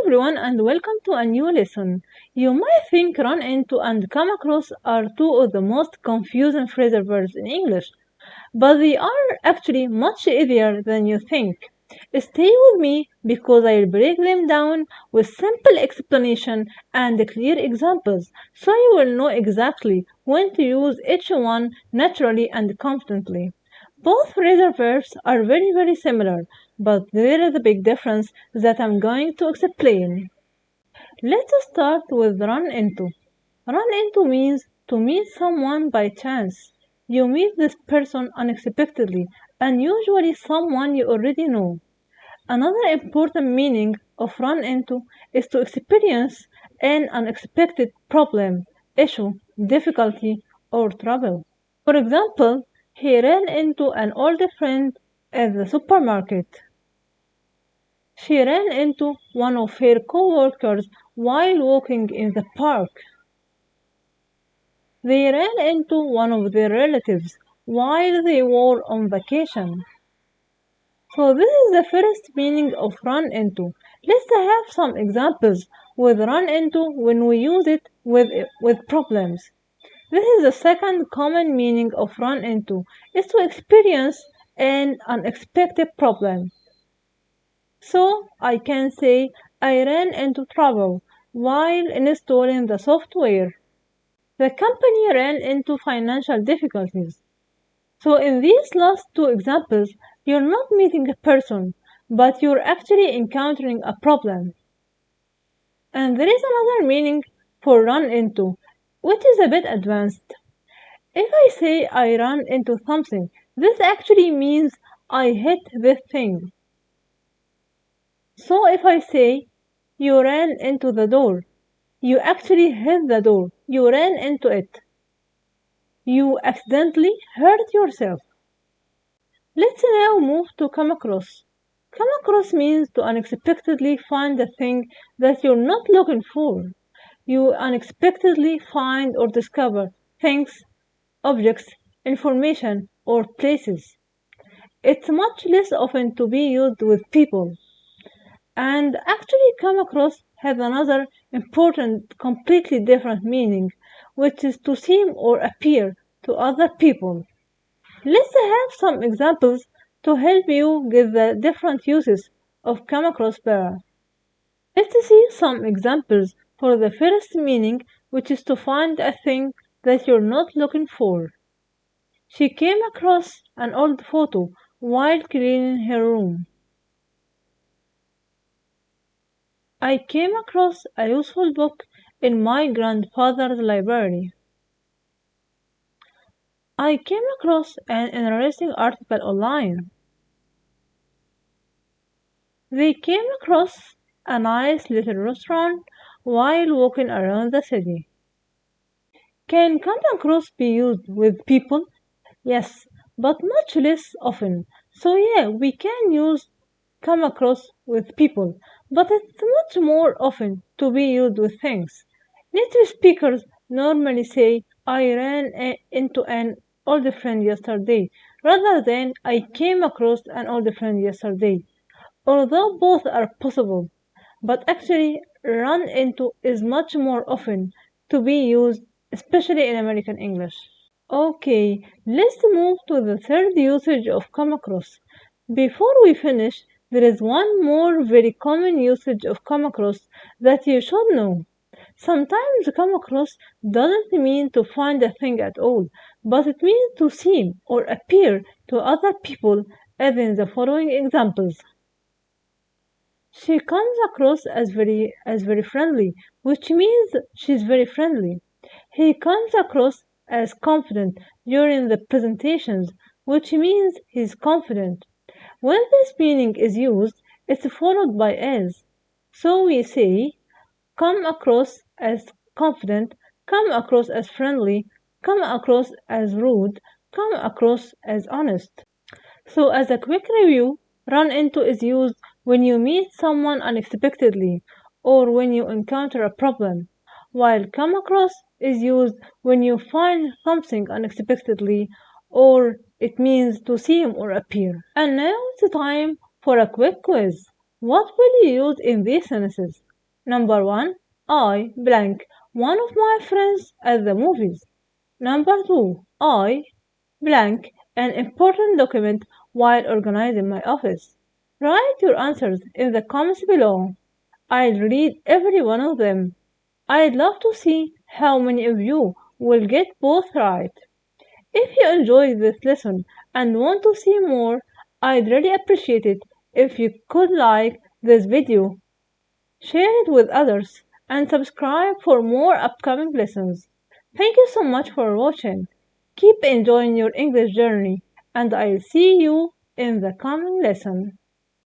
everyone and welcome to a new lesson. You might think run into and come across are two of the most confusing phrasal verbs in English, but they are actually much easier than you think. Stay with me because I'll break them down with simple explanation and clear examples so you will know exactly when to use each one naturally and confidently. Both phrasal verbs are very similar, but there is a big difference that I'm going to explain. Let's start with run into. Run into means to meet someone by chance. You meet this person unexpectedly, and usually someone you already know. Another important meaning of run into is to experience an unexpected problem, issue, difficulty, or trouble. For example, he ran into an old friend at the supermarket. She ran into one of her co-workers while walking in the park. They ran into one of their relatives while they were on vacation. So this is the first meaning of run into. Let's have some examples with run into when we use it with problems. This is the second common meaning of run into, is to experience an unexpected problem. So I can say I ran into trouble while installing the software. The company ran into financial difficulties. So in these last two examples, you're not meeting a person, but you're actually encountering a problem. And there is another meaning for run into, which is a bit advanced. If I say I ran into something, this actually means I hit this thing. So if I say you ran into the door, you actually hit the door, you ran into it. You accidentally hurt yourself. Let's now move to come across. Come across means to unexpectedly find a thing that you're not looking for. You unexpectedly find or discover things, objects, information, or places. It's much less often to be used with people. And actually come across has another important, completely different meaning, which is to seem or appear to other people. Let's have some examples to help you get the different uses of come across better. Let's see some examples for the first meaning, which is to find a thing that you're not looking for. She came across an old photo while cleaning her room. I came across a useful book in my grandfather's library. I came across an interesting article online. They came across a nice little restaurant while walking around the city. Can come across be used with people? Yes, but much less often. So yeah, we can use come across with people, but it's much more often to be used with things. Native speakers normally say, I ran into an old friend yesterday, rather than I came across an old friend yesterday. Although both are possible, but actually run into is much more often to be used, especially in American English. Okay, let's move to the third usage of come across. Before we finish, there is one more very common usage of come across that you should know. Sometimes come across doesn't mean to find a thing at all, but it means to seem or appear to other people, as in the following examples. She comes across as very friendly, which means she's very friendly. He comes across as confident during the presentations, which means he's confident. When this meaning is used, it's followed by as. So we say come across as confident, come across as friendly, come across as rude, come across as honest. So as a quick review, run into is used when you meet someone unexpectedly or when you encounter a problem, while come across is used when you find something unexpectedly or it means to seem or appear. And now it's time for a quick quiz. What will you use in these sentences? Number 1. I blank one of my friends at the movies. Number 2. I blank an important document while organizing my office. Write your answers in the comments below. I'll read every one of them. I'd love to see how many of you will get both right. If you enjoyed this lesson and want to see more, I'd really appreciate it if you could like this video, share it with others, and subscribe for more upcoming lessons. Thank you so much for watching. Keep enjoying your English journey, and I'll see you in the coming lesson.